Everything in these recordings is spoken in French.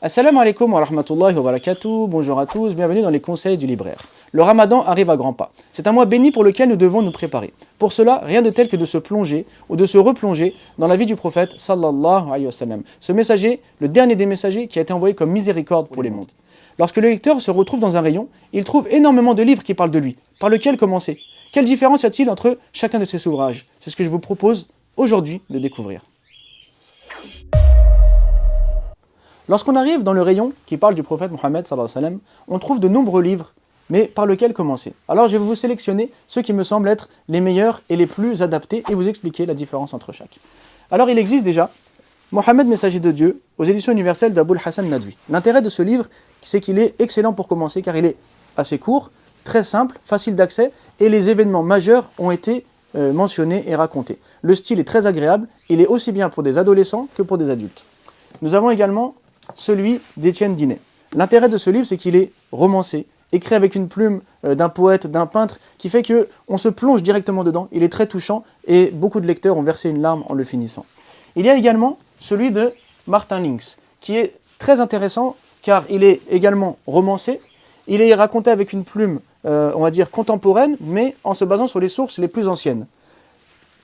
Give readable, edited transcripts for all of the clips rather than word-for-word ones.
Assalamu alaikum wa rahmatullahi wa barakatuh. Bonjour à tous, bienvenue dans les conseils du libraire. Le ramadan arrive à grands pas. C'est un mois béni pour lequel nous devons nous préparer. Pour cela, rien de tel que de se plonger ou de se replonger dans la vie du prophète sallallahu alayhi wa sallam. Ce messager, le dernier des messagers qui a été envoyé comme miséricorde pour les mondes. Lorsque le lecteur se retrouve dans un rayon, il trouve énormément de livres qui parlent de lui. Par lequel commencer? Quelle différence y a-t-il entre chacun de ces ouvrages? C'est ce que je vous propose aujourd'hui de découvrir. Lorsqu'on arrive dans le rayon qui parle du prophète Mohammed sallallahu alayhi wa sallam, on trouve de nombreux livres, mais par lequel commencer? Alors je vais vous sélectionner ceux qui me semblent être les meilleurs et les plus adaptés et vous expliquer la différence entre chaque. Alors il existe déjà Mohammed, messager de Dieu, aux éditions universelles d'Aboul Hassan Nadwi. L'intérêt de ce livre, c'est qu'il est excellent pour commencer car il est assez court, très simple, facile d'accès et les événements majeurs ont été mentionnés et racontés. Le style est très agréable, il est aussi bien pour des adolescents que pour des adultes. Nous avons également celui d'Étienne Dinet. L'intérêt de ce livre, c'est qu'il est romancé, écrit avec une plume d'un poète, d'un peintre, qui fait qu'on se plonge directement dedans. Il est très touchant et beaucoup de lecteurs ont versé une larme en le finissant. Il y a également celui de Martin Links, qui est très intéressant car il est également romancé. Il est raconté avec une plume, on va dire, contemporaine, mais en se basant sur les sources les plus anciennes.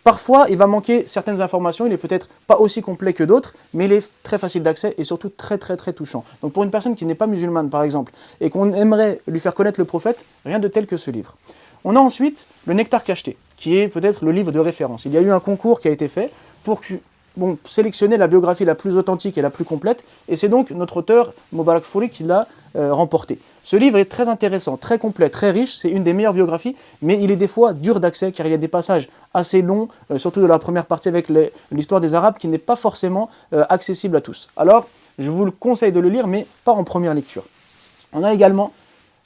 Parfois, il va manquer certaines informations, il est peut-être pas aussi complet que d'autres, mais il est très facile d'accès et surtout très touchant. Donc pour une personne qui n'est pas musulmane par exemple, et qu'on aimerait lui faire connaître le prophète, rien de tel que ce livre. On a ensuite le Nectar cacheté, qui est peut-être le livre de référence. Il y a eu un concours qui a été fait pour sélectionner la biographie la plus authentique et la plus complète, et c'est donc notre auteur, Moubarak Fouri, qui l'a remporté. Ce livre est très intéressant, très complet, très riche, c'est une des meilleures biographies, mais il est des fois dur d'accès, car il y a des passages assez longs, surtout de la première partie avec l'histoire des Arabes, qui n'est pas forcément accessible à tous. Alors, je vous le conseille de le lire, mais pas en première lecture. On a également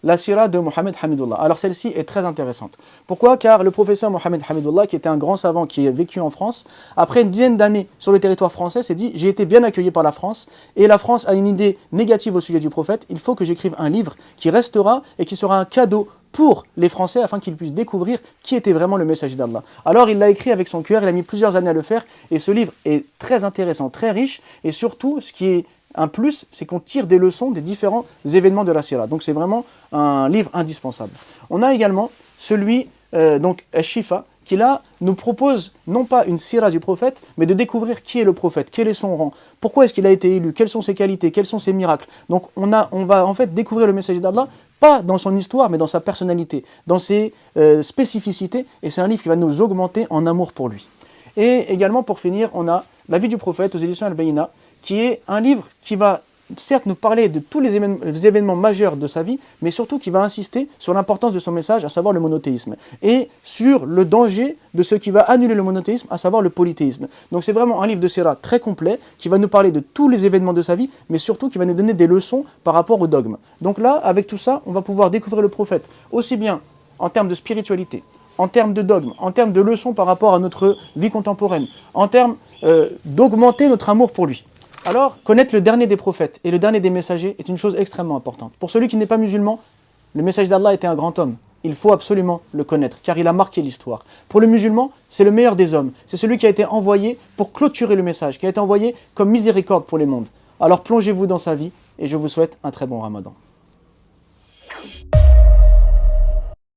la Sira de Mohammed Hamidullah. Alors celle-ci est très intéressante. Pourquoi? Car le professeur Mohammed Hamidullah, qui était un grand savant qui a vécu en France, après une dizaine d'années sur le territoire français, s'est dit « J'ai été bien accueilli par la France, et la France a une idée négative au sujet du prophète, il faut que j'écrive un livre qui restera et qui sera un cadeau pour les Français afin qu'ils puissent découvrir qui était vraiment le messager d'Allah. » Alors il l'a écrit avec son cœur, il a mis plusieurs années à le faire, et ce livre est très intéressant, très riche, et surtout, ce qui est un plus, c'est qu'on tire des leçons des différents événements de la Sira. Donc c'est vraiment un livre indispensable. On a également celui, donc Al-Shifa, qui là nous propose non pas une Sira du prophète, mais de découvrir qui est le prophète, quel est son rang, pourquoi est-ce qu'il a été élu, quelles sont ses qualités, quels sont ses miracles. Donc on va en fait découvrir le messager d'Allah, pas dans son histoire, mais dans sa personnalité, dans ses spécificités, et c'est un livre qui va nous augmenter en amour pour lui. Et également pour finir, on a La vie du prophète aux éditions Al-Bayna, qui est un livre qui va certes nous parler de tous les événements majeurs de sa vie, mais surtout qui va insister sur l'importance de son message, à savoir le monothéisme, et sur le danger de ce qui va annuler le monothéisme, à savoir le polythéisme. Donc c'est vraiment un livre de Sira très complet, qui va nous parler de tous les événements de sa vie, mais surtout qui va nous donner des leçons par rapport au dogme. Donc là, avec tout ça, on va pouvoir découvrir le prophète, aussi bien en termes de spiritualité, en termes de dogme, en termes de leçons par rapport à notre vie contemporaine, en termes d'augmenter notre amour pour lui. Alors, connaître le dernier des prophètes et le dernier des messagers est une chose extrêmement importante. Pour celui qui n'est pas musulman, le messager d'Allah était un grand homme. Il faut absolument le connaître, car il a marqué l'histoire. Pour le musulman, c'est le meilleur des hommes. C'est celui qui a été envoyé pour clôturer le message, qui a été envoyé comme miséricorde pour les mondes. Alors plongez-vous dans sa vie, et je vous souhaite un très bon ramadan.